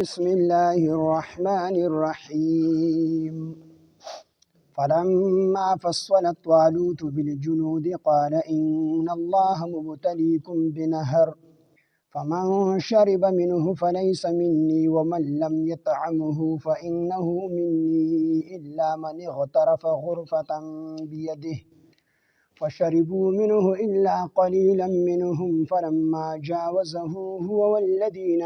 بسم الله الرحمن الرحيم. فلما فصل طالوت بالجنود قال إن الله مبتليكم بنهر فمن شرب منه فليس مني ومن لم يطعمه فإنه مني إلا من اغترف غرفة بيده فشربوا منه إلا قليلا منهم فلما جاوزه هو والذين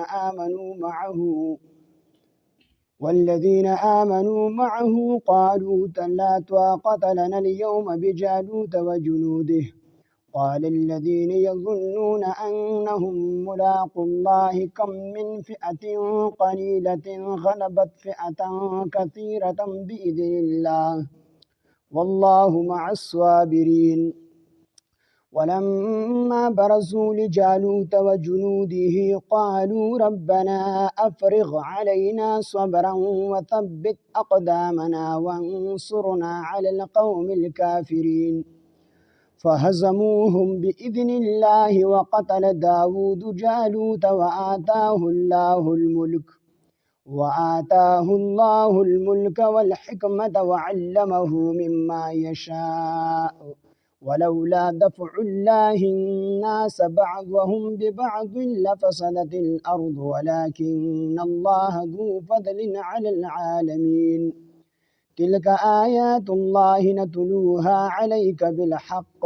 آمنوا معه قالوا لا طاقة لنا اليوم بجالوت وجنوده قال الذين يظنون أنهم ملاقوا الله كم من فئة قليلة غلبت فئة كثيرة بإذن الله والله مع الصابرين. ولما برزوا لجالوت وجنوده قالوا ربنا أفرغ علينا صبرا وثبت أقدامنا وانصرنا على القوم الكافرين فهزموهم بإذن الله وقتل داود جالوت وآتاه الله الملك والحكمة وعلمه مما يشاء ولولا دفع الله الناس بعضهم ببعض لفسدت الأرض ولكن الله ذو فضل على العالمين. تلك آيات الله نتلوها عليك بالحق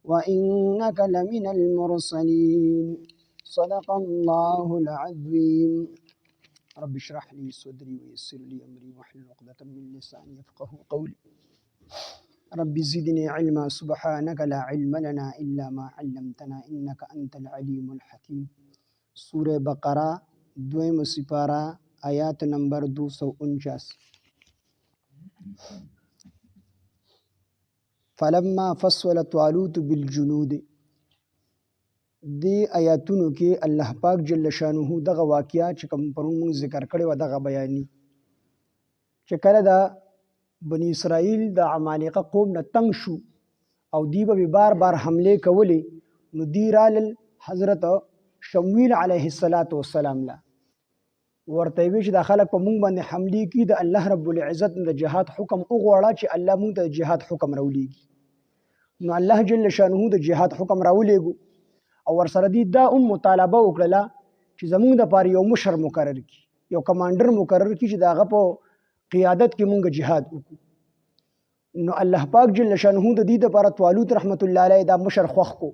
وإنك لمن المرسلين. صدق الله العظيم. رب اشرح لي صدري ويسر لي أمري واحلل عقدة من لساني يفقهوا قولي. رب زدني علما سبحانك لا علم لنا إلا ما علمتنا إنك أنت العليم الحكيم. سورة بقرة دویم سپارہ آیات نمبر 249. فلما فصل طالوت بالجنود، دی آیاتونو کې الله پاک جل شانه دغه واقعیا چې کوم پرون موږ ذکر کړی و دغه بیانې چې کله د بنی اسرائیل د عمالقه قوم نه تنگ شو او دی به بار بار حمله کولې، نو دی رالل حضرت شمویل علیه السلام له ورته وی چې د خلک په مونږ باندې حمله کی د الله رب العزت د جهاد حکم وغواړه چې الله مونږ ته جهاد حکم راولېږي. نو الله جل شانه د جهاد حکم راولېږو او ورسره دی دا مطالبه وکړه چې زمونږ د پاره یو مشر مقرر کی، یو کمانډر مقرر کی چې داغه په قیادت کې مونږ جهاد وکړو. نو الله پاک جل شانه د دې لپاره طالوت رحمت الله علیه دا مشر خوښ کو.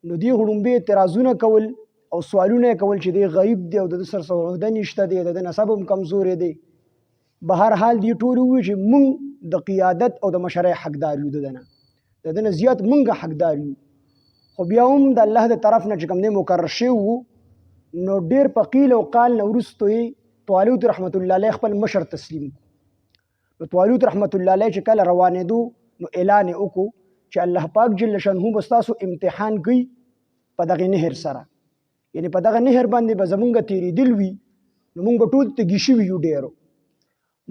نو دی غړومبه اعتراضونه کول او سوالونه کول چې دی غریب دی او د سر سعوده نشته دی، د نسب هم کمزور دی. بهر حال دی ټول وی چې مونږ د قیادت او د مشرۍ حقدار یو، دنه زیات مونږ حقدار یو. خو بیا هم د الله د طرف نه چې کوم دی مقرر شوی وو، نو ډیر په قیل او قال نه وروسته طالوت رحمت الله علیه خپل مشر تسلیم کو. نو طالوت رحمت الله علیه چې کله روانېدو نو اعلان وکړو چې الله پاک جل شانه به ستاسو امتحان کوي په دغه نهر سره، یعنی په دغه نهر باندې به زمونږ تیریدل وي، نو مونږ به ټول تږي شوي یو ډېرو.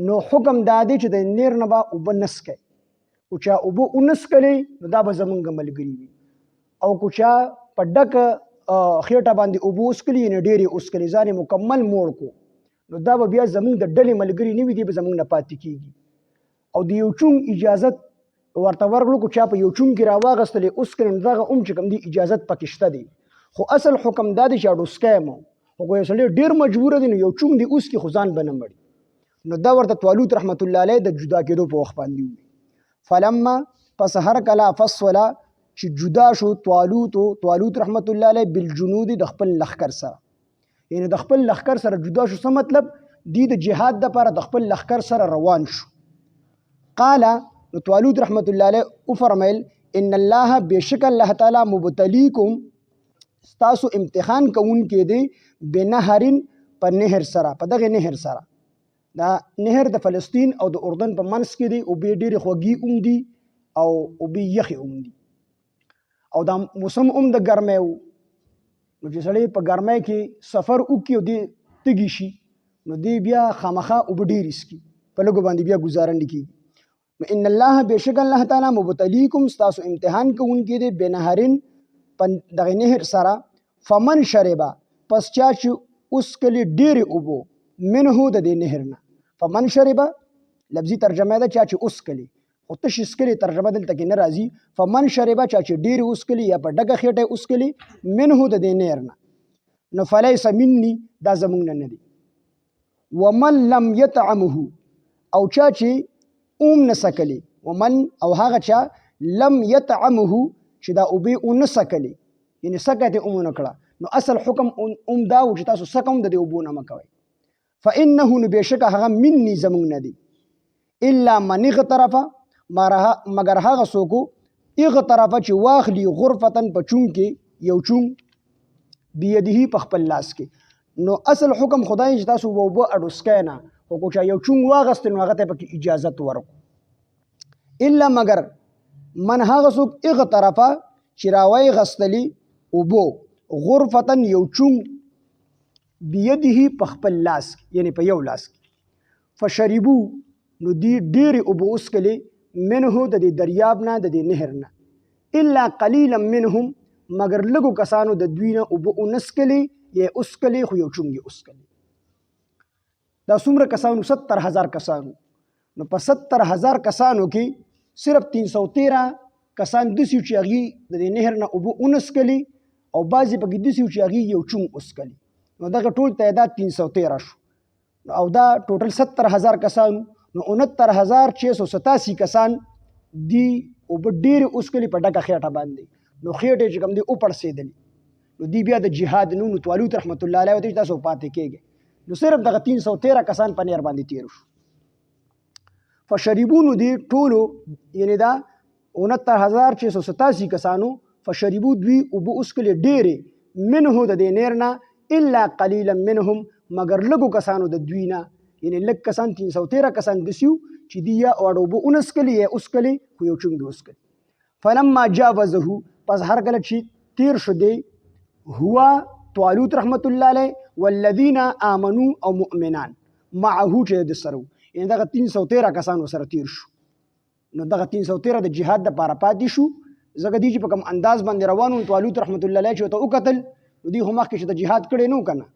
نو حکم دا دی چې د نهر نه به اوبه نسکئ، او چا اوبه ونسکلې نو دا به زمونږ ملګري وي، او که چا په ډکه خېټه باندې اوبه وسکلي یعنې ډېرې وسکلې ځان یې مکمل موړ کو، نو دا به بیا زمونږ د ډلې ملګري نه وي، دی به زمونږ نه پاتې کېږي. او د یو چونګ اجازت ورته ورکړو، که چا په یو چونګ کې راواغستلې اوسکلې نو دغه چې کوم دی اجازت پکې شته دی. خو اصل حکم دا دی چې اډوسکی مو، خو که یو سړی ډېر مجبوره دی نو یو چونګ دی اوس کې خو ځان به نه مړي. نو دا ورته طالوت رحمت الله علیه د جدا کېدو په وخت باندې وي. فلما پس هر کله فصله چې جدا شو طالوت رحمت الله علیه بالجنود د خپل لښکر سره، یعنی د خپل لښکر سره جدا شو، څه مطلب دی د جهاد دپاره د خپل لښکر سره روان شو. قال نو طالوت رحمت الله علیه وفرمیل ان الله بشک الله تعالی مبتلیکم ستاسو امتحان کوونکی دی بنهرین په نهر سره، په دغه نهر سره. دا نهر د فلسطین او د اردن په منځ کې دی، اوبې ډېرې خوږې هم دي او اوبې یخې هم دي، او دا موسم هم د ګرمۍ و. نو چې سړی په ګرمۍ کې سفر وکړي او دی تږي شي نو دی بیا خامخا اوبه ډېرې څښي، په لږو باندې بیا ګزاره نه کېږي. نو ان الله بېشک الله تعالی مبتلیکم ستاسو امتحان کوونکی دی بنهرین دغه نهر سره. فمن شربه پس چا چې اوسکلې ډېرې اوبه منه د دې نهر نه. فمن شرب لفظي ترجمه ده چا چې اسکلی، خو تش اسکلی ترجمه دلته کې نه راځي. فمن شرب چا چې ډیر اسکلی یا په ډګه خېټه اسکلی منه د دې نهر نه، نو فلیس مني دا زمونږ نه دی. ومن لم يطعمه او چا چې اوم نسکلی، ومن او هغه چا لم يطعمه چې دا اوبه اون نسکلی یعنی سکه ته اوم نکړه، نو اصل حکم اوم دا و چې تاسو سکم د دې اوبو نه مکوئ. فانه نو بشک هغه مني زمونږ نه دی. الا من اغترف مگر هغه څوک اغترف چې واخلي غرفتن په چون کې یو چون بيده په خپل لاس کې، نو اصل حکم خدای چې تاسو وبو اډوسکای نه او کو چا یو چون واغست نو هغه ته پکې اجازت ورکو. الا مگر من هغه څوک اغترف چې راوي غستلی وبو غرفتن یو چون بيده په خپل لاس یعنی په یو لاس کې، فشربو نو دی ډېرې اوبه وڅښلې منه د دې دریاب نه د دې نهر نه. الا قلیلا منهم مگر لږو کسانو د دوی نه اوبه ونڅکلې یا اسکلې خو یو چونګ یې اسکلې. دا څومره کسانو 70,000 کسانو، نو په 70,000 کسانو کې صرف 313 کسان داسې چې هغوی د دې نهر نه اوبه ونڅکلې او بعضې پکې داسې چې هغوی یو چونګ اسکلې، نو دغه ټول تعداد 313 شو. او دا ټوټل 70,000 کسانو، نو 69,687 کسان دی اوبه ډېرې اسکلې په ډکه خېټه باندې، نو خېټې چې کوم دی وپړسېدلې، نو دی بیا د جهاد نو طالوت رحمت الله علیه ته تاسو پاتې کېږئ، نو صرف دغه 313 کسان په نهر باندې تیر شو. فشربو نو دی ټولو یعنی دا 69,687 کسانو فشربو دوی اوبه اسکلې ډېرې منه د دې نهر نه، الا قلیلا منهم مگر لږو کسانو د دوی نه، یعنی لږ کسان 313 کسان دسیو چې دی یا واړه اوبه ونڅکلې یا اسکلې خو یو چونګ دې اسکلې. فلما جاوزه پس هر کله چې تیر شو دی هو طالوت رحمت الله علیه والذین آمنو او مؤمنان معه چې د سره یعنی دغه 313 کسان سره تیر شو، نو دغه 313 د جهاد دپاره پاتې شو. ځکه دی چې په کوم انداز باندې روانو طالوت رحمت الله علیه چې ورته وکتل، نو دی خو مخکې چې د جهاد کړی نو که نه.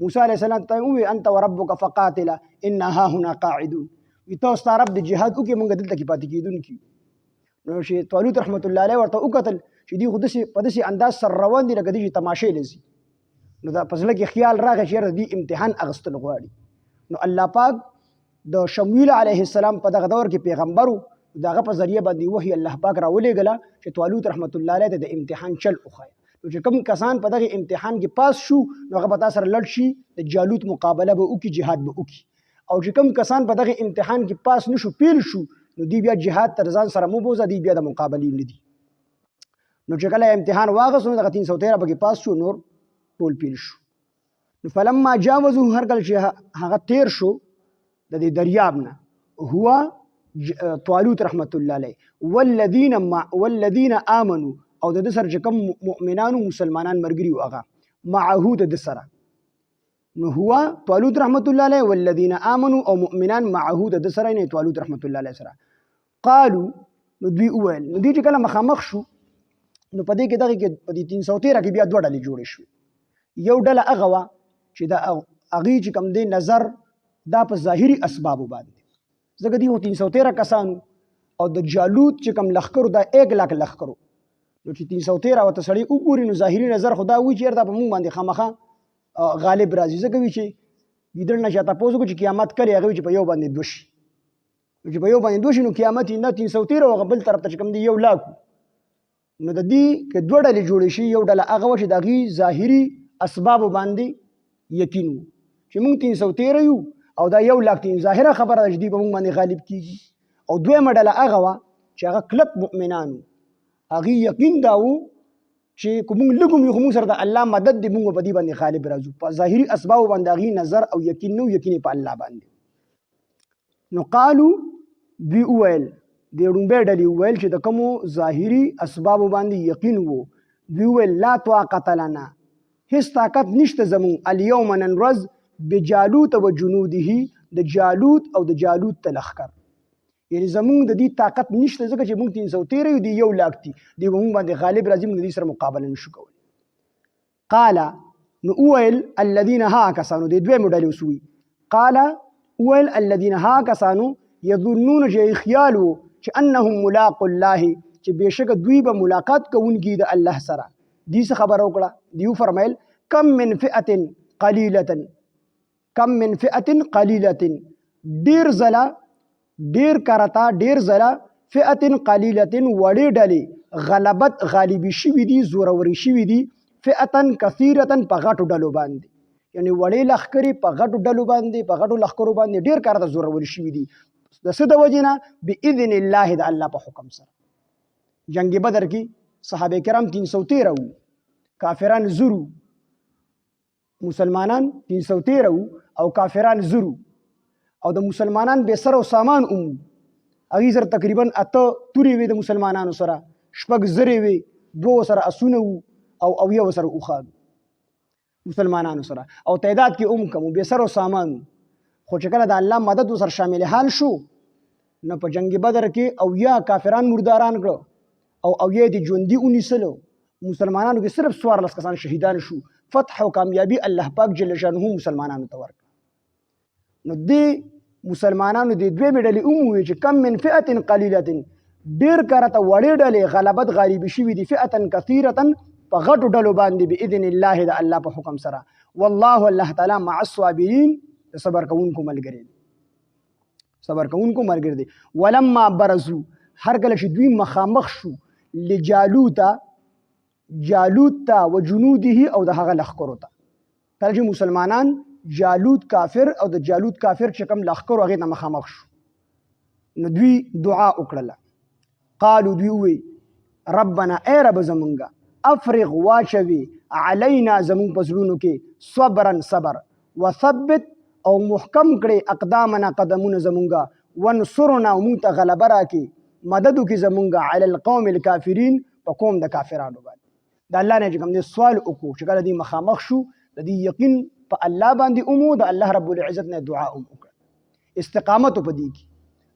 موسی علیه السلام ته وویل انت وربک فقاتله انا هاهنا قاعدون، وي ته ستا رب د جهاد وکړې موږ دلته کې پاتې کېدونکي. نو چې طالوت رحمت الله علیه ورته وکتل چې دی خو په داسې انداز سره روان دي لکه دی چې تماشې لځي، نو دا په زړه کې خیال راغی چې یاره دی امتحان اخیستل غواړي. نو الله پاک د شمویل علیه السلام په دغه دور کې پیغمبر و، د هغه په ذریعه باندې وحی الله پاک راولېږله چې طالوت رحمت الله علیه ته د امتحان چل وښایه. نو چې کوم کسان په دغه امتحان کې پاس شو نو هغه به تا سره لړ شي، د جالوت مقابله به وکړي، جهاد به وکړي. او چې کوم کسان په دغه امتحان کې پاس نشو پیل شو نو دی بیا جهاد تر ځان سره مو بوزه، دی بیا د مقابلې نه دي. نو چې کله امتحان واغست نو دغه 313 پکې پاس شو، نور ټول پیل شو. نو فلما جاوزو هر کله چې هغه تیر شو د دې دریاب نه هو طالوت رحمت الله علیه والذین آمنو او د سره چې کوم مؤمنانو مسلمانان مرګري و هغه معه د سره، نو هو طالوت رحمت الله علیه والذین آمنو او مؤمنان معه د سره نه طالوت رحمت الله علیه سره. قالو نو دوی وویل، نو دوی چې کله مخامخ شو نو په دې کې دغه کې په دې 313 کې بیا دوه ډلې جوړې شوې. یو ډله هغه وه چې د هغې چې کوم دی نظر دا په ظاهري اسبابو باندې، ځکه دوی خو 313 کسانو او د جالوت چې کوم لښکرو دا 1 لاک لښکرو، نو چې 313 ورته سړی وګوري نو ظاهري نظر خو دا وایي چې یار دا په موږ باندې خامخا غالب راځي. ځکه وایي چې ګیدړ نه چا تپوس وکړو چې قیامت کله، هغه وایي چې په یو باندې دوه شي، چې په یو باندې دوه شي نو قیامت یې نه 313 هغه بل طرف ته چې کوم دی 1 لاک. نو د دې که دوه ډلې جوړې شي، یو ډله هغه وه چې د هغې ظاهري اسبابو باندې یقین و چې موږ 313 یو او دا 1 لاک ته ظاهره خبره ده چې دوی به موږ باندې غالب کېږي. او دویمه ډله هغه وه چې هغه کلک مؤمنانو، هغې یقین دا و چې که موږ لږ هم یو خو موږ سره د الله مدد دی، موږ به په دې باندې غالب راځو. په ظاهري اسبابو باندې هغې نظر او یقین نه و، یقین په الله باندې. نو قالو دوی وویل، د ړومبۍ ډلې وویل چې د کومو ظاهري اسبابو باندې یقین و، دوی وویل لا طاقت لنا، هیڅ طاقت نشته زموږ الیوم نن ورځ بجالوت و جنوده، د جالوت او د جالوت ته لښکر، یعنی زموږ د دې طاقت نشته ځکه چې موږ 313 یو، دی 1 لاک دي، دی به موږ باندې غالب راځي، موږ د دې سره مقابله نشو کولی. قال نو وویل الذین ها کسانو، د دویمو ډلې وسوي، قال ویل الذين ها کسانو یظنون چې خیال وو چې انهم ملاق الله چې بشک دوی به ملاقات کوونکي د الله سره دې څه خبر وکړه دیو فرمایل کم من فئه قلیله ډیر زلا ډیر کرتا ډیر زلا فئه قلیله وړې ډلې غلبت غالبی شوي دي زوروري شوي دي فئه کثیره په غټو ډلو باندې یعنی وړې لخکرې په غټو ډلو باندې په غټو لخکرو باندې ډیر کارته زوروري شوي دي د څه د وجې نه باذن الله د الله په حکم سره جنگ بدر کې صحابه کرام 313 وو کافران زرو مسلمانان 313 وو او کافران زرو او د مسلمانان به سر او سامان هغه سره تقریبا 8 توري وي د مسلمانانو سره شپږ زری وي دو سره اسونه او یو سره اوخاد مسلمانانو سره او تعداد کې کم به سر او سامان خو چې کله د الله مدد سره شامل حال شو نه په جنگ بدر کې او یا کافران مرداران کړو او یا دي ژوندي ونیسلو مسلمانانو کې صرف 14 کسان شهیدان شو فتح او کامیابی الله پاک جل شانه مسلمانانو ته ورکړ نو دې مسلمانانو دې دوه میډلې چې کم من فئه قلیله ډیر کرته وړې ډلې غلبت غالبی شوي دي فئه کثیره په غټو ډلو باندې باذن الله د الله په حکم سره والله الله تعالی مع الصابرین صبر کوونکو ملګری دی ولما برزو هر کله چې دوی مخامخ شو جالوت ته و جنوده او د هغه لښکرو ته کله چې مسلمانان جالوت کافر او د جالوت کافر چې کوم لښکرو هغې ته مخامخ شو نو دوی دعا وکړله قالو دوی وی ربنا ای رب زمونږه افرغ واچوي علینا زمونږ په زړونو کې صبرا صبر وثبت او محکم کړي اقدامنا قدمونه زمونږه وانصرنا مونږ ته غلبه راکړي مدد وکړي زمونږه علی القوم الکافرین په قوم د کافرانو باندې د الله نه چې کوم سوال وکړو چې کله دوی مخامخ شو د دې یقین په الله باندې د الله رب العزت نه دعا وکړه استقامت په دې کې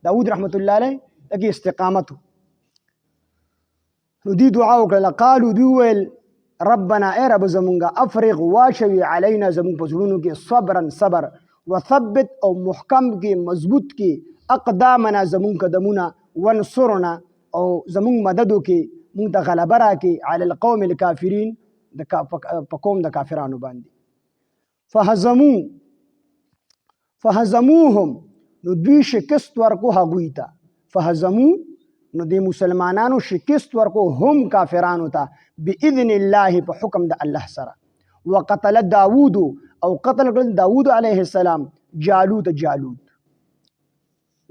داود رحمت الله علیه دغه استقامت نو دی دعا وکړه قالو دوی ویل ربنا ای رب زمونږه افرغ واچوي علینا زمونږ په زړونو کې صبرا صبر وثبت او محکم کې مضبوط کې اقدامنا زمونږ قدمونه وانصرنا او زمونږ مدد وکړي مونږ ته غلبه راکړي علی القوم الکافرین په قوم د کافرانو باندې فهزموهم نو دوی شکست ورکو هغوی ته فهزمو نو د مسلمانانو شکست ورکو هم کافرانو ته باذن الله په حکم د الله سره وقتل داوود او قتل کړل داوود علیه السلام جالوت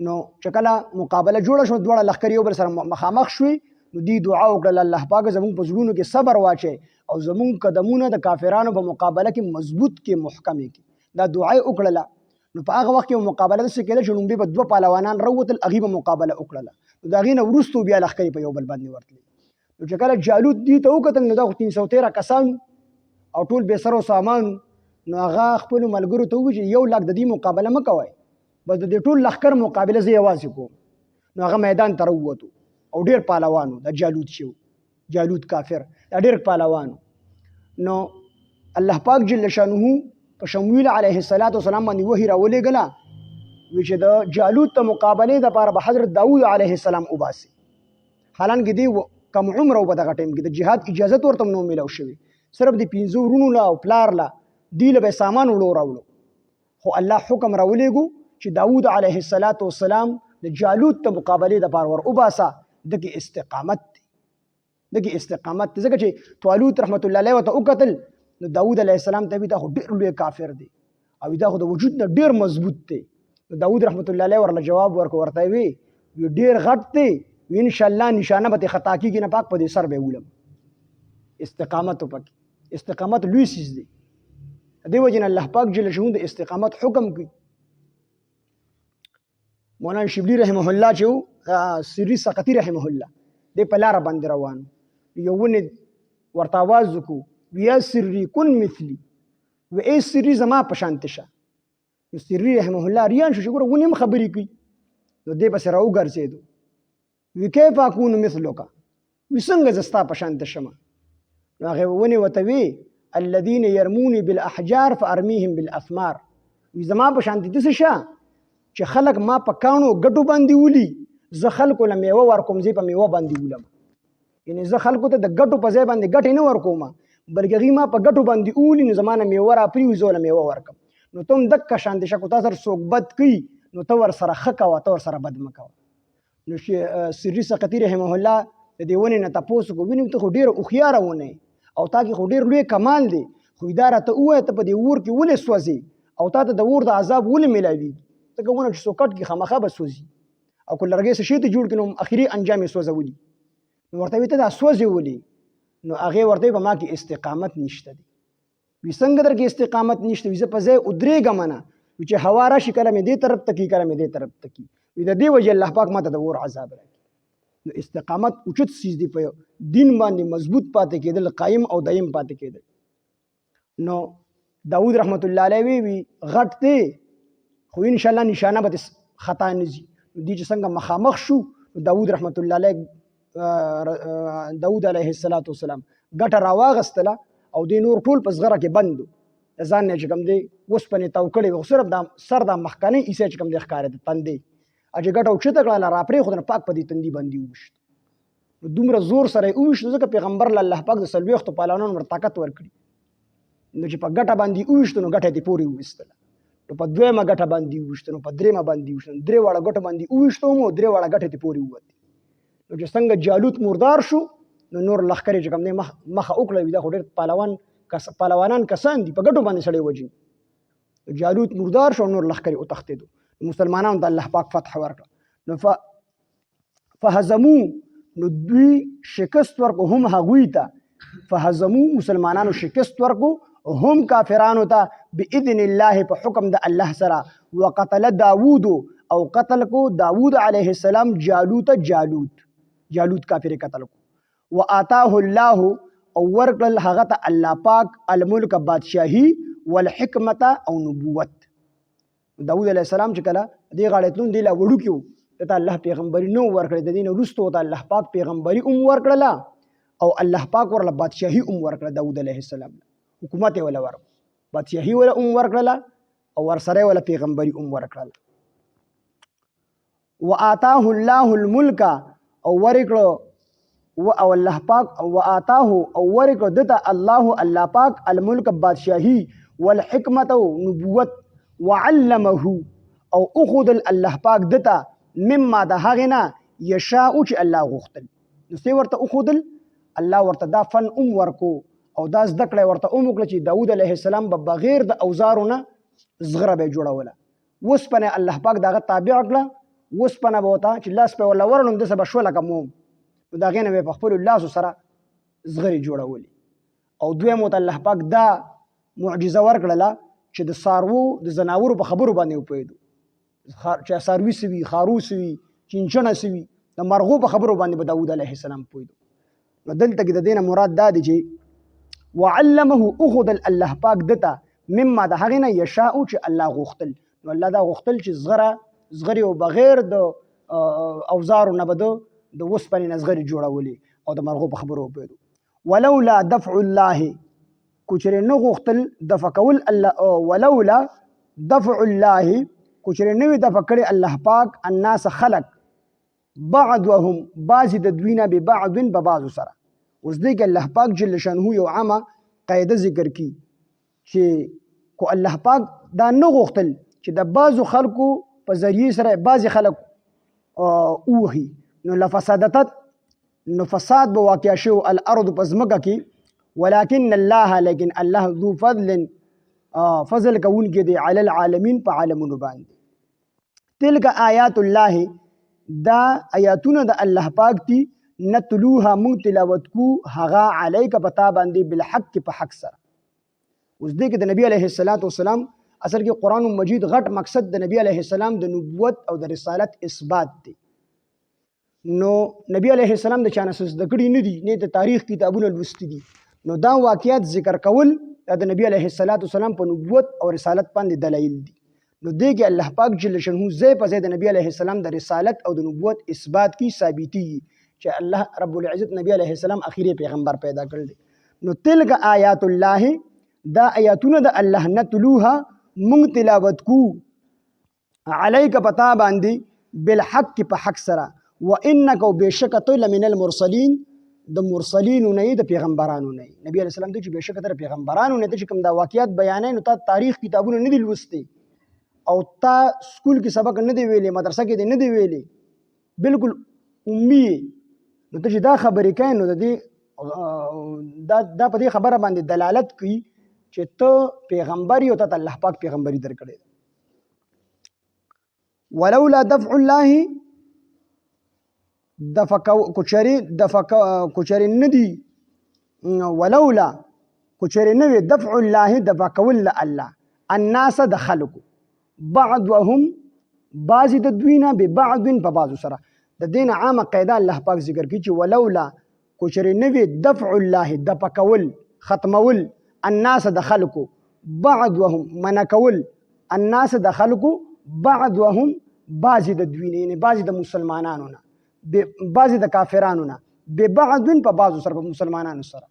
نو چې کله مقابله جوړه شو دواړه لښکر یو بل سره مخامخ شوي نو دی دعا وکړه الله پاک زموږ په زړونو کې صبر واچي او زموږ قدمونه د کافرانو په مقابله کې مضبوط کې محکم کې دا دعا یې وکړله نو په هغه وخت کې مقابله داسې کېده چې لومبي به دوه پهلوانان راوتل هغې به مقابله وکړله نو د هغې نه وروستو بیا لښکرې په یو بل باندې ورتلې نو چې کله جالوت دې ته وکتل نو دا خو 313 کسان او ټول بې سر و سامان نو هغه خپلو ملګرو ته ووایي چې 1 لاک د دې مقابله مه کوئ بس د دې ټول لښکر مقابله زه یوازې کوم نو هغه میدان ته راووتو او ډېر پهلوانو د جالوت کافر دا ډېر پهلوانو نو الله پاک جل شانه په شمویل علیه السلام باندې وحی راولېږله وی چې د جالوت ته مقابلې دپاره به حضرت داود علیه السلام وباسي حالانکې دی کم عمر و په دغه ټایم کې د جهاد اجازت ورته هم نه میلاو شوې صرف د 5 ورونو له او پلار له دی له به سامان وړو راوړو خو الله حکم راولېږو چې داود علیه السلام د جالوت ته مقابلې دپاره ور وباسه دغه استقامت ځکه چې طالوت رحمت الله علیه ورته وکتل نو داود علیه السلام ته دا خو ډېر لوی کافر دی او دا خو د وجود نه ډېر مضبوط دی داود رحمت الله علیه ورله جواب ورته وی ډېر غټ دی ان شاء الله نشانه به خطا کیږي نه پاک په دې سر به ولم استقامت لوی سیز دی دې وجه الله پاک جل شانه د استقامت حکم کوي مولانا شبلی رحمه الله چې سری سقطی رحمه الله دې په لار باندې روان یوونه ورته आवाज وکړو ویا سری کن مثلی و ای سری زما پشانت شه سری رحمه الله ریان شو ګوره ونیم خبرې کوي نو دې پسې راو ګرځېدو وی کیف اكون مثلک وی څنګه زستا پشانت شمه نو هغه ونی وته وی الذين يرموني بالاحجار فارميهم بالاثمار وی زما په شان دي شه چې خلک ما په کانو ګټو باندې ولي زه خلکو له میوه ورکوم زه په میوه باندې ولم یعنی زه خلکو ته د ګټو په ځای باندې ګټې نه ورکوم بلکې هغوی ما په ګټو باندې اولي نو زما نه میوه راپرېوځي زه له میوه ورکم نو ته هم دقه شانتې شه که تا سره څوک بد کوي نو ته ورسره ښه کوه ته ورسره بد مه کوه نو سري سقطي رحمه الله د دې ونې نه تپوس وکړو وینې ته خو ډېره هوښیاره ونه او تا کې خو ډېر لوی کمال دی خو دا راته ووایه ته په دې اور کې ولې سوځې او تا ته د اور د عذاب ولې میلاویږي ځکه ونه چې سوکټ کې خامخا به سوځي او که لرګی څه شي ته جوړ کړي نو اخري انجام یې سوځولي نو ورته وایي ته دا سوځې ولې نو هغې ورته وایي په ما کې استقامت نشته دی وي څنګه در کې استقامت نشته وي زه په ځای ودرېږم نه وي چې هوا راشي کله مې دې طرف ته کي کله مې دې طرف ته کي وي د دې وجې الله پاک ما ته د اور عذاب راکړي نو استقامت اوچت څیز دی په دین باندې مضبوط پاتې کېدل قایم او دایم پاتې کېدل نو داود رحمت الله علیه وی غټ دی خو ان شاء الله نشانه به خطا نه ځي دي چې څنګه مخامخ شو داود رحمت الله علیه داود علیه السلام ګټه راواغستله او د نور ټول په زغره کې بند ځان نه چې کوم دی اوسپنې تاو کړې وه صرف دا سر دا مخکنی ایسه چې کوم دی ښکارېده تندې چې ګټه اوچته کړله راپرېښودله پاک په دې تندي باندې وویشت نو دومره زور سره یې وویشت ځکه پیغمبر له الله پاک د څلوېښتو پهلوانانو ور طاقت ورکړي نو چې په ګټه باندې وویشتو نو ګټه یې پورې وویستله نو په دویمه ګټه باندې وویشتو نو په درېیمه باندې وویشتو نو درې واړه ګټو باندې وویشتو هم او درې واړه ګټه یې پورې ووتې نو چې څنګه جالوت مردار شو نو نور لښکر یې چې کوم دی مخه وکړه وي دا خو ډېر پهلوانان کسان دي په ګټو باندې سړی وجني جالوت مردار شو نور لښکر یې وتښتېدو مسلمانانو ته الله پاک فتح ورکړه نو فهزمو نو دوی شکست ورکو هم هغوی ته فهزمو مسلمانانو شکست ورکو هم کافرانو ته باذن الله په حکم د الله سره وقتل داوود او قتل کو داوود علیه السلام جالوت کافر قتل کو وآتاه الله او ورکل هغه ته الله پاک الملک بادشاهي والحکمت او نبوت داوود علیه السلام چې کله دې غاړې تلون دی لا وړو کېو ته الله پیغمبري نو ورکړی د دې نه وروسته ورته الله پاک پیغمبري ورکړله او الله پاک ورله بادشاهي ورکړه داوود علیه السلام حکومت یې وله ورکړه بادشاهي وله ورکړله او ورسره یې وله پیغمبري ورکړله وآتاه الله الملک او ورکړو او الله پاک وآتاه او ورکړو دته الله پاک الملک بادشاهي والحکمت او نبوت وعلمه او اخذ الله پاک دته مما د هغې نه یشاء چې الله غوښتل نو څه ورته اخذل الله ورته دا فن ورکو او دا زده کړی ورته وکړه چې داود علیه السلام به بغیر د اوزارو نه زغره به یې جوړوله اوسپنه الله پاک د هغه تابع کړه اوسپنه به ورته چې لاس پې ورله ورړم داسې به شوه لکه موم نو د هغې نه به یې په خپلو لاسو سره زغرې جوړولې او دویم ورته الله پاک دا معجزه ورکړله چې د څاروو د زناورو په خبرو باندې وپوهېدو چې څاروي څه وي خاروس وي چینچڼه څه وي د مرغو په خبرو باندې به داود علیه السلام پوهېدو نو دلته کې د دې نه مراد دا دی چې وعلمه اخذ الله پاک دته مما د هغې نه یشاء چې الله غوښتل نو الله دا غوښتل چې زغرې او بغیر د اوزارو نه به د اوسپنې نه زغرې جوړولې او د مرغو په خبرو وپوهېدو ولولا دفع الله کوچرې نه غوښتل دفع کول الله ولولا دفع الله کوچرې نه وي دفع کړی الله پاک الناس خلق بعضهم بعضې د دوی نه ببعض په بعضو سره اوس دې کې الله پاک جل شانه یو عامه قاعده ذکر کی چې کو الله پاک دا نه غوښتل چې د بعضو خلکو په ذریعې سره بعضې خلک اوهي نو لفسادتت نو فساد به واقع شو الارض په ځمکه کې ولكن الله لیکن الله ذو فضل فضل کوونکی دی علی العالمین په عالمونو باندې تلک آیات الله دا آیاتونه د الله پاک دي نتلوها مونږ تلاوت کو هغه علیک پتا باندې بالحق په حق سره اوس دې کې د نبی علیه السلام اصل کې قرآن مجید غټ مقصد د نبی علیه السلام د نبوت او د رسالت اثبات دی نو نبی علیه السلام د چانه څه زده کړي نه دي نه د تاریخ کتابونه لوستي دي نو دا واقعیات ذکر کول د نبی علیه السلام په نبوت او رسالت باندې دلایل دي نو دې کې الله پاک جل شانه ځای په ځای د نبی علیه السلام د رسالت او د نبوت اثبات کی ثابتی چې الله رب العزت نبی علیه السلام اخیری پیغمبر پیدا کړل نو تلک آیات الله دا آیاتونه د الله نتلوها مونږ تلاوت کو علیک پتا باندې بالحق په حق سره وانک بشک تو لمن المرسلین د مرسلینو نه د پیغمبرانو نه نبی علیہ السلام ته چې بشک تر پیغمبرانو نه ته کوم دا واقعیت بیانې نو ته تاریخ کتابونه نه دی لوستي او تا سکول کې سبق نه دی ویلي مدرسه کې نه دی ویلي بالکل امي نو ته چې دا خبرې کوي نو د دې دا په دې خبره باندې دلالت کوي چې ته پیغمبر یو ته الله پاک پیغمبري درکړي ولولا دفع الله کچری ندی ولولا کچری نوی دفع الله دفع کول الله الناس د خلقو بعضهم بعضی د دوینا به بعض په بعض سره د دین عامه قاعده الله پاک ذکر کی چې ولولا کچری نوی دفع الله دفع کول ختمول الناس د خلقو بعضهم من کول الناس د خلقو بعضهم بعضی د دوینا یعنی بعضی د مسلمانانو نه بعضی د کافرانو نه به بعض په بعض سره په مسلمانانو سره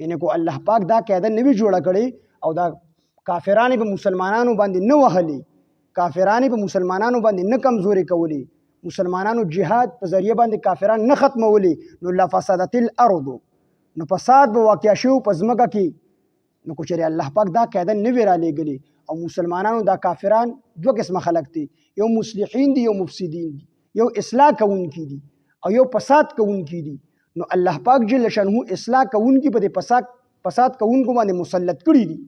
یعنی کو الله پاک دا قاعده نوی جوړه کړي او دا کافرانو په مسلمانانو باندې نه وهلي کافرانو په مسلمانانو باندې نه کمزوري کولی مسلمانانو جهاد په ذریعہ باندې کافران نه ختمولي نو لفسدت الارض نو فساد به واقع شو په ځمکه کې نو کو چې الله پاک دا قاعده نوی را لېږلي او مسلمانانو دا کافران دوه قسمه خلق دي یو مصلحین دي یو مفسدین دي یو اصلاح کوونکي دي او یو فساد کوونکي دي نو الله پاک جل شانه اصلاح کوونکي په دې فساد کوونکو باندې مسلط کړي دي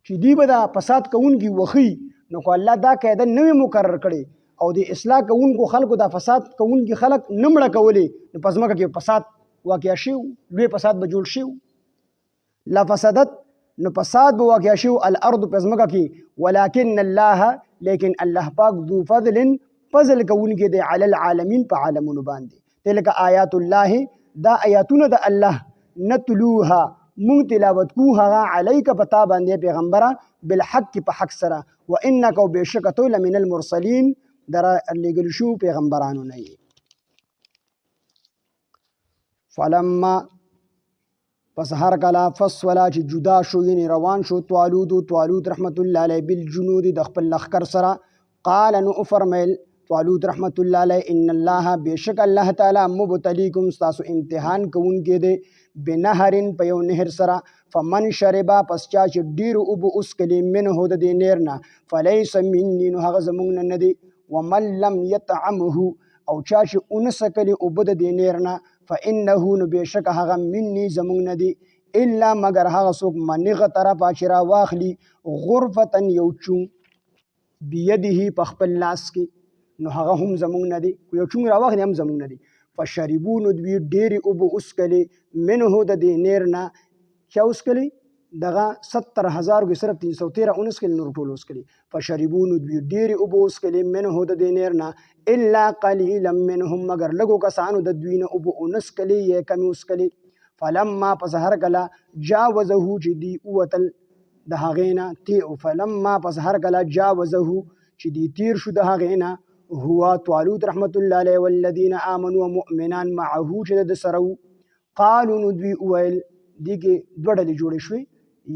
چې دی به دا فساد کوونکي وخی نو کو الله دا قاعده نوې مقرر کړي او د اصلاح کوونکو خلکو دا فساد کوونکي خلک نمړه کولې نو پزماکه کې فساد واقع شو لوی فساد به جوړ شو لا فسادت نو فساد به واقع شو الارض پزماکه کې ولکن الله لیکن الله پاک ذو فضل فضل کوونکی دی علی العالمین په عالمونو باندې تلک آیات الله دا آیاتونه د الله نتلوها مونږ تلاوت کو هغه علیک پتا باندې پیغمبره بالحق په حق سره وانک بشک تو لمن المرسلین در لګل شو پیغمبرانو نه فلما پس هر کلا فصلا چې جدا شو یعنی روان شو طالوت رحمت الله علیه بالجنود د خپل لخر سره قال نو فرمایل طالوت رحمت الله علیه ان الله بشک الله تعالی مبتلیکم تاسو امتحان کوونکې دی بنهرن په یو نهر سره فمن شربا پس چا چې ډیر اوب اوس کلی منه د دې نهر نه فلیس مني نو هغه زمونږ نه دی ومن لم يطعمه او چا چې اونس کلی اوب د دې نهر نه فانه نو بشک هغه مني زمونږ نه دی الا مگر هغه څوک منغه طرفه چې را واخلي غرفتن یو چون بيده په خپل لاس کې نو هغه هم زمونږ نه دی یو چون را واخلي هم زمونږ نه دی فشربو نو دوی ډېرې اوبه وڅکلې منه د دې نهر نه چا وڅکلې دغه 70,000 کې صرف 313 وڅکلې نور ټول وڅکلې فشربو نو دوی ډېرې اوبه وڅکلې منه د دې نهر نه الا قليلا منهم مگر لږو کسانو د دوی نه اوبه ونڅکلې یا کمې وڅکلې فلما پس هر کله جاوزه چې دی اوتل د هغې نه فلما پس هر کله جاوزه چې دی تیر شو د هغې نه هو طالوت رحمت الله علیه والذین آمنوا مؤمنان معه چې د سره قالو نو دوی وویل دې کې دوه ډلې جوړې شوې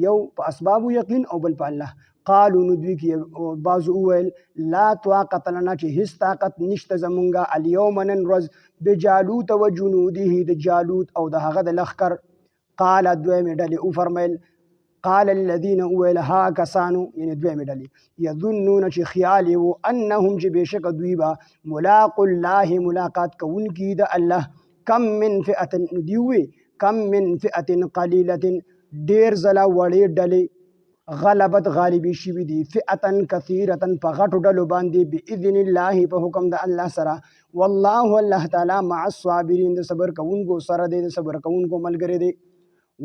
یو په اسبابو یقین او بل په الله قالو نو دوی کې بعضو وویل لا طاقت لنا چې هیڅ طاقت نشته زمونږه اليوم نن ورځ بجالوت و جنوده د جالوت او د هغه د لښکر قال دویمې ډلې وفرمیل قال الذين ویل ها کسانو یعنی دویمې ډلې یظنون چې خیال یې و انهم چې بېشکه دوی به ملاق الله ملاقات کوونکي د الله کم من فئة نو دوی ووی کم من فئة قلیلة ډېر ځله وړې ډلې غلبت غالبي شوي دي فئة کثیرة په غټو ډلو باندې باذن الله په حکم د الله سره والله الله تعالی مع الصابرین د صبر کوونکو سره دی د صبر کوونکو ملګری دی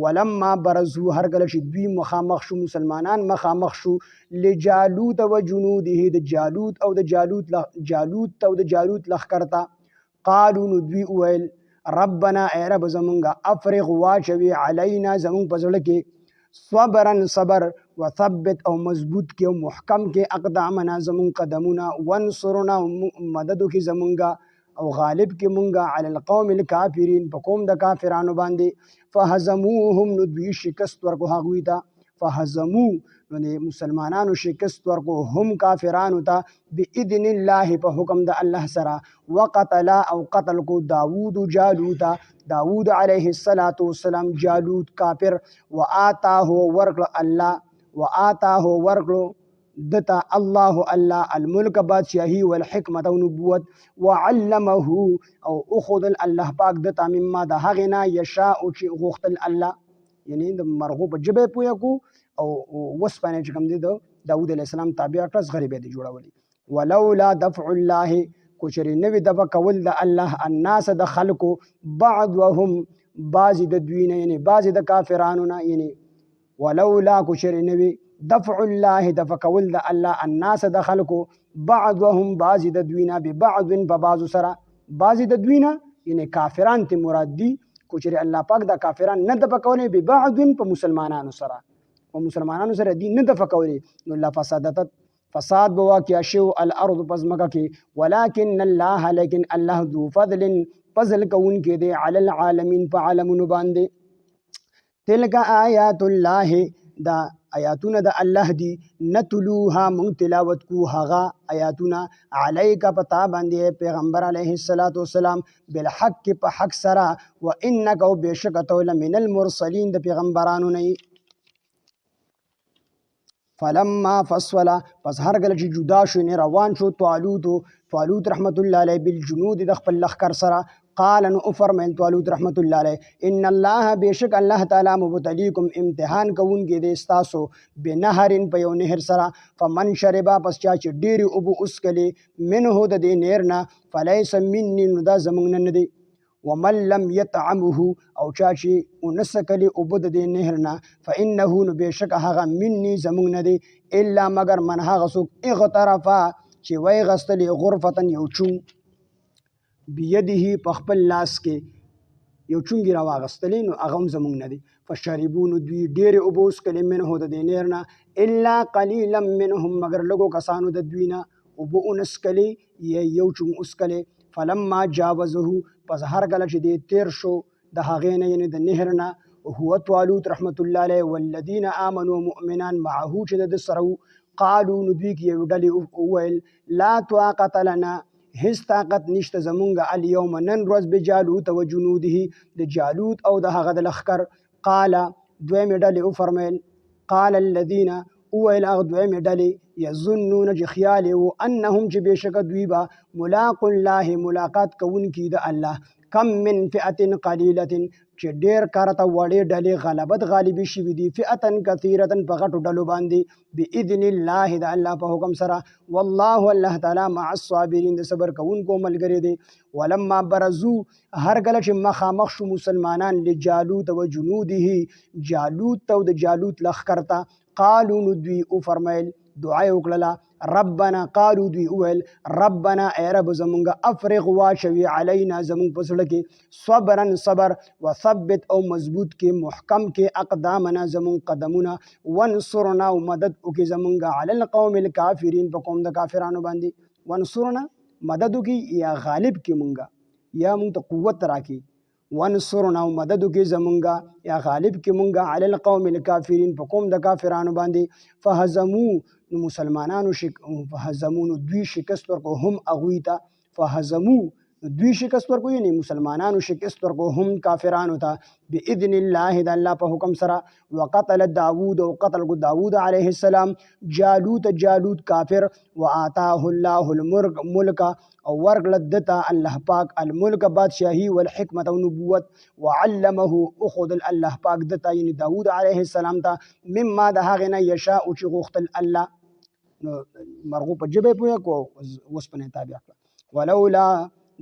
ولما برزو هر کله چې دوی مخامخ شو مسلمانان مخامخ شو لجالوت و جنوده د جالوت او د جالوت لښکر ته قالو نو دوی وویل ربنا ای رب زمونږه افرغ واچوي علینا زمونږ په زړه کې صبرن صبر وثبت او مضبوط کې او محکم کې اقدامنا زمونږ قدمونه وانصرنا مدد وکړي زمونږه او غالب کې مونږه علی القوم الکافرین په قوم د کافرانو باندې فهزموهم نو دوی شکست ورکو هغوی ته فهزمو مسلمانانو شکست ورکو هم کافرانو ته باذن الله په حکم د الله سره. وقتل او قتل کو داوود جالوت، داوود علیه السلام جالوت کافر. وآتاه ورکلو دتا الله الملک بادشاہی والحکمت او نبوت. وعلمه او اخذ الله پاک دتا مما د هغنا یشاء چې غوښتل الله، یعنی د مرغو په جبه پویا کو او وسپانه چې کوم دی د داوود علیه السلام تابع کړس غریبه دی جوړولي. ولولا دفع الله کوچری نوی دفع کول د الله الناس د خلقو بعضهم بعض د دوینه یعنی بعض د کافرانو نه، یعنی ولولا کوچری نوی دفع الله دفع کول د الله الناس د خلقو بعضهم بعض د دوینه ببعض ببعض سره، بعض د دوینه یعنی کافران ته مراد دي. کوچری الله پاک د کافران نه دفع کولې ببعض په مسلمانانو سره، په مسلمانانو سره دي نه دفع کولې نو لا فساد به واقع شو الارض پزمکه کې. ولکن الله لیکن الله ذو فضل فضل کوونکی دی علی العالمین په عالمونو باندې. تلک آیات الله دا آیاتونه د الله دی نتلوها مونږ تلاوت کو هغه آیاتونه علیک پتا باندې پیغمبر علیه السلام بالحق په حق سره. وانک او بشک تو لمن المرسلین د پیغمبرانو نه. فلما فصل پس هر کله چې جدا شو نه روان شو طالوت رحمت الله علیه بالجنود د خپل لښکر سره. قال نو فرمایل طالوت رحمت الله علیه ان الله بشک الله تعالی مبتلیکم امتحان کوونکی دی ستاسو بنهرن په یو نهر سره. فمن شربا پس چا چې ډېرې اوبه وڅکلې منه د دې نهر نه فلیس مني نو دا زموږ نه دی. ومن لم يطعمه او چا چې ونسکلی اوبه د دې نهر نه فانه نو بشک هغه مني زموږ نه دی. الا مگر من هغه څوک اغترفا چې وی غستلی غرفتن یو چون بیده په خپل لاس کې یو چونګې راواغستلی نو هغه هم زموږ نه دی. فشربو نو دوی ډېرې اوبه وڅکلې منه د دې نهر نه الا قلیلا منهم مگر لږو کسانو د دوی نه اوبه ونسکلې یو چون وڅکلې. فلما جاوزه پس هر کله چې دی تیر شو د هغې نه یعنې د نهر نه هو طالوت رحمت الله علیه والذین آمنوا مؤمنان معه چې د ده سره قالو نو دوی کې یو ډلې وویل لا طاقت لنا هیڅ طاقت نشته زمونږ الیوم نن ورځ بجالوت و جنوده د جالوت او د هغه د لښکر. قال دویمې ډلې وفرمیل قال الذین وویل هغه دویمې ډلې یظنون چې خیال یې و انهم چې بېشکه دوی به ملاق الله ملاقات کوونکي د الله. کم من فئة قلیلة چې ډېر کارته وړې ډلې غلبت غالبي شوي دي فئة کثیرة په غټو ډلو باندې باذن الله د الله په حکم سره. والله الله تعالی مع الصابرین د صبر کوونکو ملګری دی. ولما برزو هر کله چې مخامخ شو مسلمانان لجالوت و جنوده جالوت ته او د جالوت لښکر ته قالو نو دوی وفرمیل دعا یې وکړله ربنا قالو دوی وویل ربنا ای رب زمونږ افرغ واچوي علینا زمونږ په زړه کې صبرا صبر وثبت او مضبوط کې محکم کې اقدامنا زمونږ قدمونه ونصرنا او مدد وکړي زمونږ علی القوم الکافرین په قوم د کافرانو باندې. ونصرنا مدد وکړي یا غالب کې مونږه یا مونږ ته قوت راکړي. ونصرنا او مدد وکړي زمونږ یا غالب کې مونږه علی القوم الکافرین په قوم د کافرانو باندې. فهزمو نو مسلمانانو فهزمو نو دوی شکست ورکو هم هغوی ته. فهزمو دوی شکست ورکو یعنی مسلمانانو شکست ورکو هم کافرانو ته باذن الله د الله په حکم سره. وقتل داوود او قتل کو داوود علیه السلام جالوت کافر. وآتاه الله الملک او ورکړه دته الله پاک الملک بادشاهی والحکمت او نبوت. وعلمه اخذ الله پاک دته یعنی داوود علیه السلام ته مما د هغې نه یشاء چې غوښتل الله. نو مرغو په ژبه پوهه کو وسپنې تابع کړه. ولولا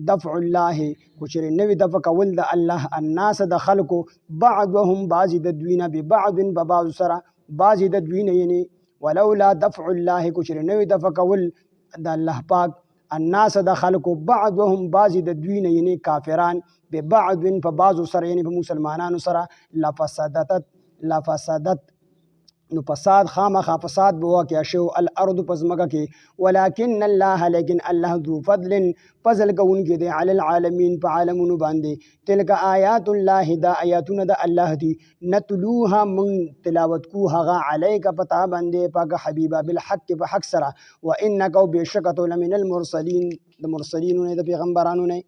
دفع الله کوچرې نوی دفع کول د الله الناس د خلکو بعضهم بعضې د دوی نه ببعض په بعضو سره بعضې د دوی نه یعنی ولولا دفع الله کوچرې نوی دفع کول د الله پاک الناس د خلکو بعضهم بعضې د دوی نه یعنی کافران ببعض په بعضو سره یعنی په مسلمانانو سره لفسدت نو فساد خامخا فساد به واقع شو الارض پزمکه کې ولکن الله لیکن الله ذو فضل فضل کوونکی دی علی العالمین په عالمونو باندې تلک آیات الله دا آیاتونه د الله دی نتلوها من تلاوت کو هغه علیک پتا باندې پاک حبیبا بالحق په حق سره وانک بشکۃ لمن المرسلین د مرسلینو د پیغمبرانو نه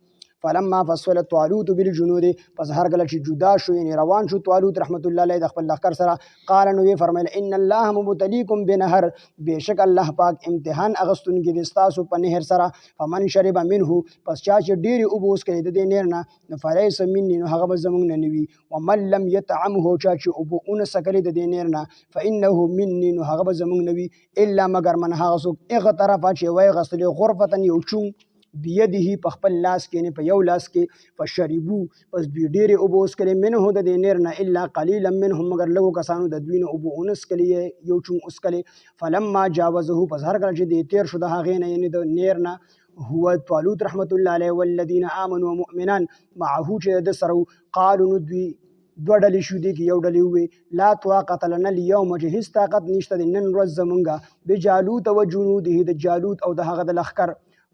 فلما فصل طالوت بالجنود پس هر کله چې جدا شو یعنی روان شو طالوت رحمت الله علیه د خپل لښکر سره قال نو وی فرمایل ان الله مبتلیکم بنهر بشک الله پاک امتحان اغستون کې د تاسو په نهر سره فمن شرب منه پس چا چې ډیری اوبوس کړي د دې نهر نه فلیس مني نو هغه زمونږ نه نوي ومن لم يطعمه چا چې اوبو اون سکري د دې نهر نه فانه مني نو هغه زمونږ نوي الا مگر من هغه څوک اغترف چې وای غسل غرفه یو چون بیده په خپل لاس کې نه په یو لاس کې فشربو پس دوی ډېرې اوبه وڅکلې منه د دې نیر نه الا قلیلا منهم مگر لږو کسانو د دوی نه اوبه ونڅکلې یو چون وڅکلې فلما جاوزه پس هر کله چې دی تیر شو د هغې نه یعنې د نیر نه هو طالوت رحمت الله علیه والذین آمنوا مؤمنان معه چې د سره قالوا نو دوی دوه ډلې شو دي کې یو ډلې ووې لا طاقت لنا اليوم چې هېڅ طاقت نشته د نن ورځ زمونږه بجالوت و جنوده د جالوت او د هغه د لښکر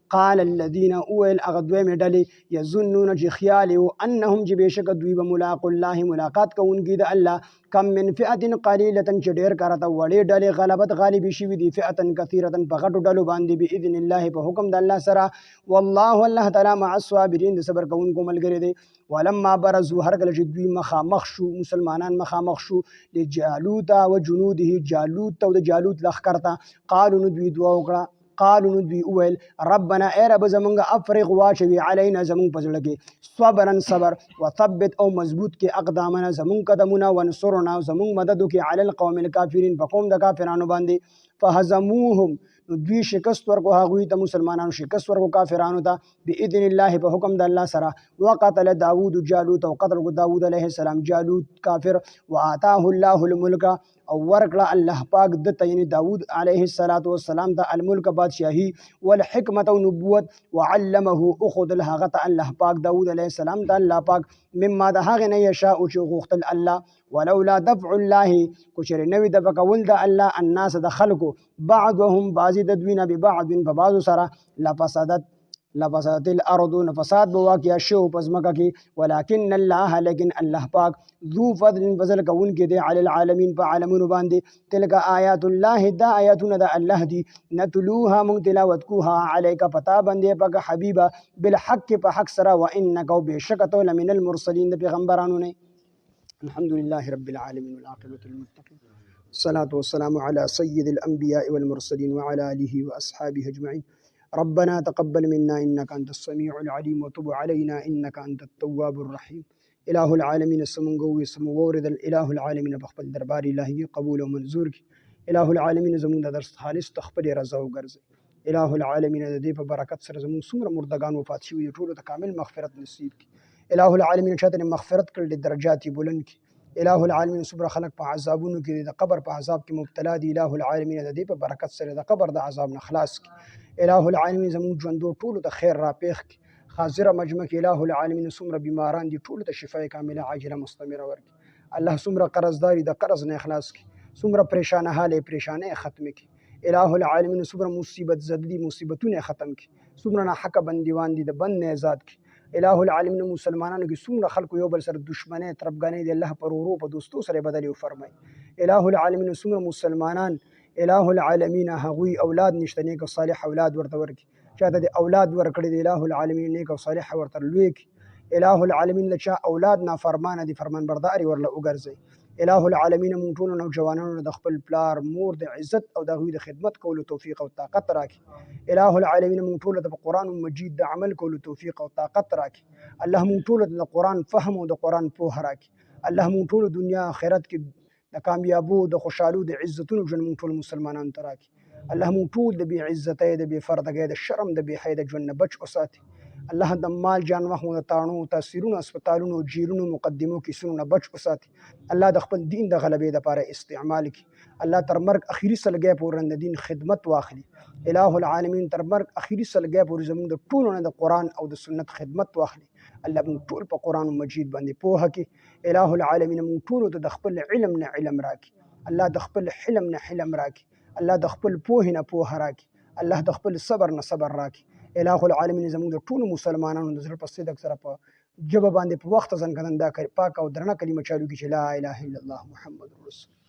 قال الذين اويل اغدوی ډلې یظنون چې خیال او انهم چې بشک دوی به ملاق الله ملاقات کوونکی د الله کم من فئه قلیله چې ډیر کرته وړې ډلې غلبت غالب شي دي فئه کثیره په غټو ډلو باندې باذن الله په حکم د الله سره والله الله تعالی مع الصابرین د صبر کوونکو ملګری دی ولما برزوا هر کله چې دوی مخامخ شو مسلمانان مخامخ شو لجالوت و جنوده جالوت او د جالوت لښکر ته قالوا نو دوی دعا وکړه قالوا نو دوی وویل ربنا ای رب زمونږ افرغ واچوي علینا زمونږ په زړه کې صبرا صبر وثبت او مضبوط کې اقدامنا زمونږ قدمونه ونصرنا زمونږ مدد وکړي علی القوم الکافرین په قوم د کافرانو باندې فهزموهم نو دوی شکست ورکو هغوی ته مسلمانانو شکست ورکو کافرانو ته باذن الله په حکم د الله سره وقتل داوود جالوت او قتل کو داوود علیه السلام جالوت کافر وآتاه الله الملک او ورکړه الله پاک د یعنی داوود علیه السلام ته الملک بادشاهی والحکمت او نبوت وعلمه اخذ الهغه الله پاک داوود علیه السلام ته الله پاک مما د هغه نه یشاء چې غوښتل الله ولولا دفع الله کوشر نوی د بکول د الله الناس د خلکو بعضهم بعض د دوی نه ببعض په بعض سره لفسدت الارض نفساد بواقع شو پزمکه کې ولکن الله لیکن الله پاک ذو فضل فضل کون کې دی علی العالمین په عالمونو باندې تلک آیات الله دا آیاتونه د الله دی نتلوها من تلاوت کوها علیک پتا باندې پاک حبیبا بالحق په حق سره وانک بشکۃ لمن المرسلین د پیغمبرانو نه الحمد لله رب العالمین والعاقبۃ للمتقین الصلاة والسلام على سيد الأنبياء والمرسلين وعلى آله وأصحابه أجمعين ربنا تقبل منا إنك أنت السميع العليم وتب علينا إنك أنت التواب الرحيم إله العالمين سمونغوي سمورد الإله العالمين بخبل دربار إلهي قبول ومنظور إله العالمين زمون درس خالص تخبل رضا وغرز إله العالمين دې په برکت سره زمون څومره مردگان وفات شوي ټولو ته کامل مغفرت نصیب کړي إله العالمين شاته مغفرت کړي درجات بلند کړي إله العالمین صبر خلق په عذابونو کې د قبر په عذاب کې مبتلا دي إله العالمین د دې په برکت سره د قبر د عذاب نه خلاص کی إله العالمین زموږ ژوندو ټولو ته خیر را پیښ کی حاضره مجمع کې إله العالمین څومره بیماران دي ټولو ته شفای کامله عاجله مستمره ورکړي الله څومره قرضداري د قرض نه اخلاص کی څومره پریشانه حال پریشانه ختم کی إله العالمین څومره مصیبت زدي مصیبتونه ختم کی څومره نه حق بندیوان دي د بند نه آزاد کی إله العالمین مسلمانانو کې څومره خلکو یو بل سره دشمنۍ طرفګانۍ د الله پر ورو په دوستو سره بدلې وفرمایي إله العالمین څومره مسلمانان إله العالمین هغوی اولاد نشته نیک او صالح اولاد ورته ورکړي چاته د اولاد ورکړي د إله العالمین نیک او صالح ورته لوی کړي إله العالمین له چا اولاد نافرمانه دي فرمان برداري ورله وګرځي إله العالمین مونږ ټولو نوجوانانو د خپل پلار مور د عزت او د هغوی د خدمت کولو توفیق او طاقت راکړي إله العالمین مونږ ټولو ته په قرآن مجید د عمل کولو توفیق او طاقت راکړي الله مونږ ټولو ته د قرآن فهم او د قرآن پوهه راکړي الله مونږ ټولو دنیا آخرت کې د کامیابو د خوشحالو د عزتونو ژوند مونږ ټول مسلمانانو ته راکړي الله مونږ ټول د بې عزتۍ د بې پردګۍ د شرم د بې حیا د ژوند نه بچ وساتي الله د مال جان وخت د تاڼو تاثیرونو اسپیټالونو جیلونو مقدمو کیسونو نه بچ وساتي الله د خپل دین د غلبې لپاره استعمال کړي الله تر مرګ اخیری سلګۍ پورې د دین خدمت واخلي إله العالمین تر مرګ اخیری سلګۍ پورې زموږ د ټولو نه د قرآن او د سنت خدمت واخلي الله موږ ټول په قرآن مجید باندې پوهه کړي إله العالمین موږ ټولو ته د خپل علم نه علم راکړي الله د خپل حلم نه حلم راکړي، الله د خپل پوهې نه پوهه راکړي، الله د خپل صبر نه صبر راکړي. الہ العالمین زموږ د ټولو مسلمانانو د زړه په صدق سره په ژبه باندې په وخت ځنګدن دا پاک او درنه کلمه چالو کړي چې لا اله الا الله محمد رسول